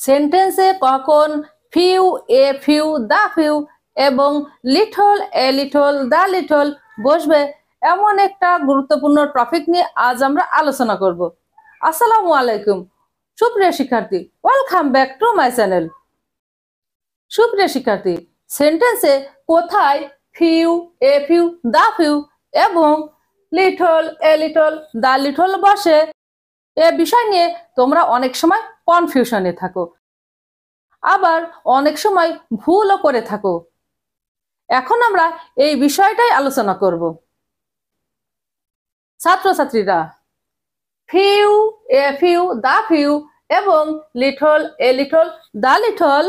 সেন্টেন্সে কখন few, a few, the few এবং little, a little, the little বসবে এমন একটা গুরুত্বপূর্ণ টপিক নিয়ে আজ আমরা আলোচনা করব। আসসালামু আলাইকুম সুপ্রিয় শিক্ষার্থী, welcome back to my channel. সুপ্রিয় শিক্ষার্থী, সেন্টেন্সে কোথায় few, a few, the few এবং little, a little, the little বসে এ বিষয় নিয়ে তোমরা অনেক সময় কনফিউশনে থাকো, আবার অনেক সময় ভুলও করে থাকো। এখন আমরা এই বিষয়টাই আলোচনা করব। ছাত্রছাত্রীরা, few, a few, the few এবং little, a little, the little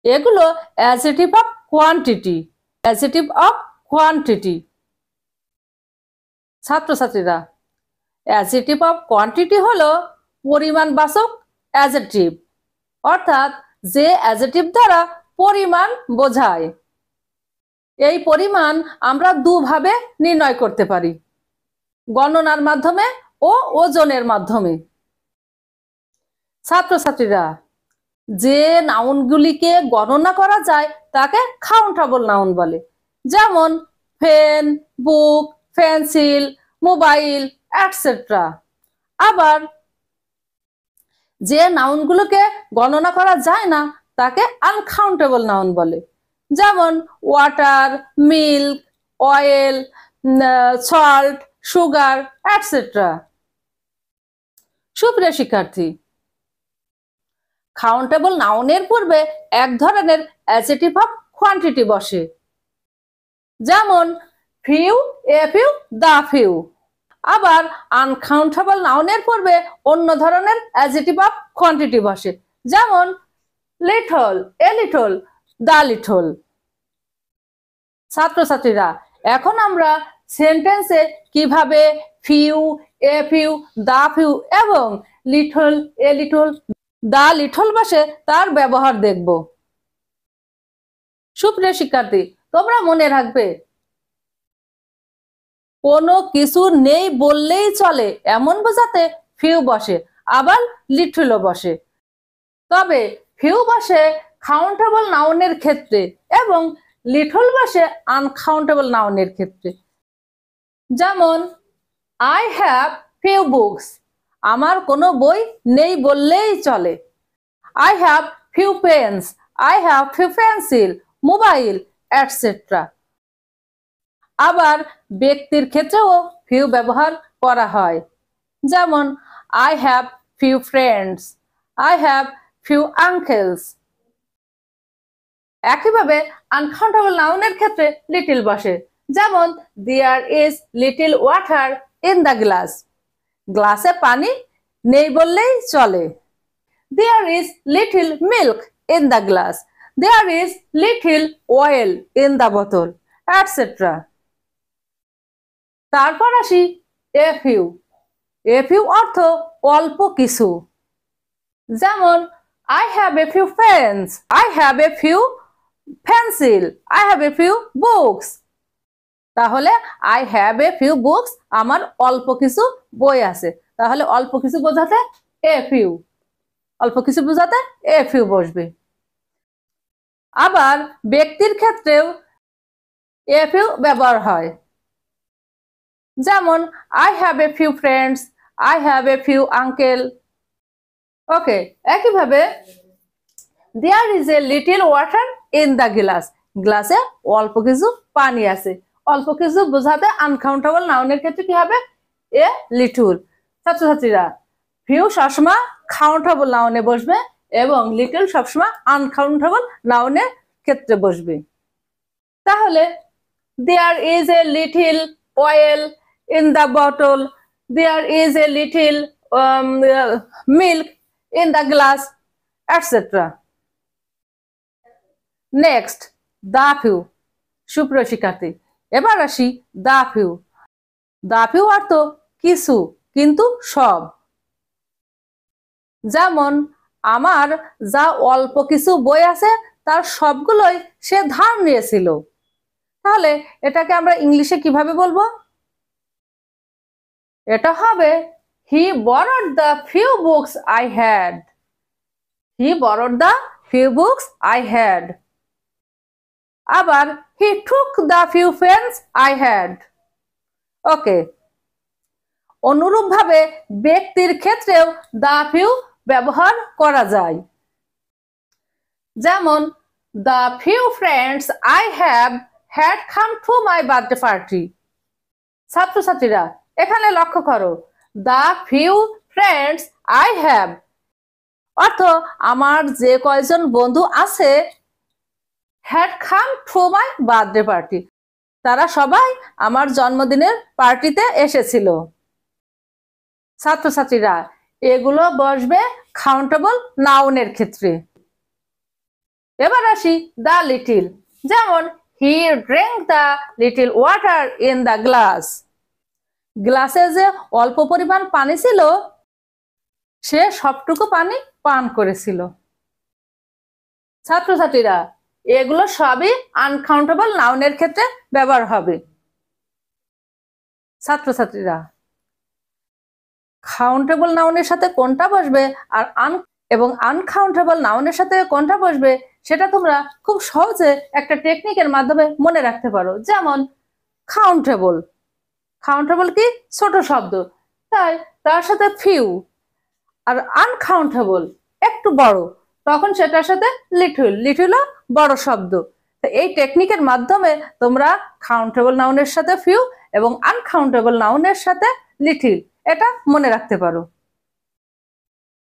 এগুলো adjective of quantity. Adjective of quantity. ছাত্রছাত্রীরা, অ্যাডজেক্টিভ অফ কোয়ান্টিটি হলো পরিমাণবাচক অ্যাডজেক্টিভ, অর্থাৎ যে অ্যাডজেক্টিভ দ্বারা পরিমাণ বোঝায়। এই পরিমাণ আমরা দুভাবে নির্ণয় করতে পারি, গণনার মাধ্যমে ও ওজনের মাধ্যমে। ছাত্রছাত্রীরা, যে নাউনগুলিকে গণনা করা যায় তাকে কাউন্টেবল নাউন বলে, যেমন পেন, বুক, পেন্সিল, মোবাইল এটসেট্রা। আবার যে নাউনগুলোকে গণনা করা যায় না তাকে আনকাউন্টেবল নাউন বলে, যেমন water, milk, oil, salt, sugar etcetera. সুপ্রিয় শিক্ষার্থী, কাউন্টেবল নাউনের পূর্বে এক ধরনের অ্যাডজেক্টিভ অফ কোয়ান্টিটি বসে, যেমন few, a few, the few. আবার আনকাউন্টেবল নাউনের পূর্বে অন্য ধরনের অ্যাডজেক্টিভ অফ কোয়ান্টিটি বসে, যেমন little, a little, the little. ছাত্রছাত্রীরা, এখন আমরা সেন্টেন্সে কিভাবে few, a few, the few এবং little, a little, the little বসে তার ব্যবহার দেখব। সুপ্রিয় শিক্ষার্থী, তোমরা মনে রাখবে, কোনো কিছু নেই বললেই চলে এমন বোঝাতে ফিউ বসে, আবার লিটলও বসে। তবে ফিউ বসে কাউন্টেবল নাউনের ক্ষেত্রে এবং লিটল বসে আনকাউন্টেবল নাউনের ক্ষেত্রে। যেমন আই হ্যাভ ফিউ বুকস, আমার কোনো বই নেই বললেই চলে। I have few pens, I have few pencil, mobile etcetera. আবার ব্যক্তির ক্ষেত্রেও ফিউ ব্যবহার করা হয়, যেমন I have few friends, I have few uncles. একইভাবে আনকাউন্টেবল নাউনের ক্ষেত্রে লিটল বসে, যেমন there is little water in the glass, গ্লাসে পানি নেই বললেই চলে। There is little milk in the glass, there is little oil in the বোতল এটসেট্রা। তারপর আসি এ ফিউ। এ ফিউ অর্থ অল্প কিছু, যেমন I have a few pens, I have a few pencil, I have a few books। তাহলে I have a few books, আমার অল্প কিছু বই আছে। তাহলে অল্প কিছু বোঝাতে a few, অল্প কিছু বোঝাতে a few বসবে। আবার ব্যক্তির ক্ষেত্রেও a few ব্যবহার হয়, যেমন I have a few friends, I have a few uncle। ওকে, একইভাবে there is a little water in the glass, গ্লাসে অল্প কিছু পানি আছে। অল্প কিছু বোঝাতে আনকাউন্টেবল নাউনের ক্ষেত্রে কি হবে? A little. ছাত্রছাত্রীরা, ফিউ সবসময় কাউন্টেবল নাউনে বসবে এবং লিটল সবসময় আনকাউন্টেবল নাউনের ক্ষেত্রে বসবে। তাহলে there is a little oil in the bottle, there is a little milk in the glass etcetera. Next, the few. সুপ্রিয় শিক্ষার্থী, এবার আসি দা ফিউ। দা ফিউ অর্থ কিছু কিন্তু সব, যেমন আমার যা অল্প কিছু বই আছে তার সবগুলোই সে ধার নিয়েছিল। তাহলে এটাকে আমরা ইংলিশে কিভাবে বলবো? এটা হবে হি borrowed the few books I had, he borrowed the few books I had. আবার he took the few pens I had. ওকে, অনুরূপভাবে ব্যক্তির ক্ষেত্রেও the few ব্যবহার করা যায়। যেমন the few friends I have had come to my birthday party. ছাত্রছাত্রীরা এখানে লক্ষ্য করো, the few friends I have অর্থ আমার যে কয়জন বন্ধু আছে, had come to my birthday party তারা সবাই আমার জন্মদিনের পার্টিতে এসেছিল। ছাত্রছাত্রীরা এগুলো বসবে কাউন্টেবল নাউনের ক্ষেত্রে। এবার আসি দ্য লিটিল। যেমন he drink the little water in the glass. গ্লাসে যে অল্প পরিমাণ পানি ছিল সে সবটুকু পানি পান করেছিল। ছাত্রছাত্রীরা এগুলো সবই আনকাউন্টেবল নাউনের ক্ষেত্রে ব্যবহার হবে। ছাত্রছাত্রীরা কাউন্টেবল নাউনের সাথে কোনটা বসবে আর আনকাউন্টেবল নাউনের সাথে কোনটা বসবে সেটা তোমরা খুব সহজে একটা টেকনিকের মাধ্যমে মনে রাখতে পারো। যেমন কাউন্টেবল, কাউন্টেবল কি ছোট শব্দ, তাই তার সাথে ফিউ। আর আনকাউন্টেবল একটু বড়, তখন সেটার সাথে লিটল, লিটলও বড় শব্দ। তো এই টেকনিকের মাধ্যমে তোমরা কাউন্টেবল নাউনের সাথে ফিউ এবং আনকাউন্টেবল নাউনের সাথে লিটল এটা মনে রাখতে পারো।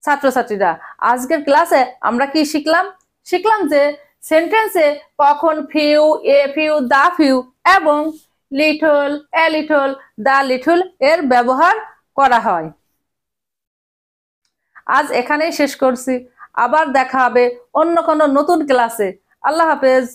ছাত্রছাত্রীরা আজকের ক্লাসে আমরা কি শিখলাম যে সেন্টেন্সে কখন few, a few, the few এবং little, a little, the little এর ব্যবহার করা হয়। আজ এখানেই শেষ করছি, আবার দেখা হবে অন্য কোনো নতুন ক্লাসে। আল্লাহ হাফেজ।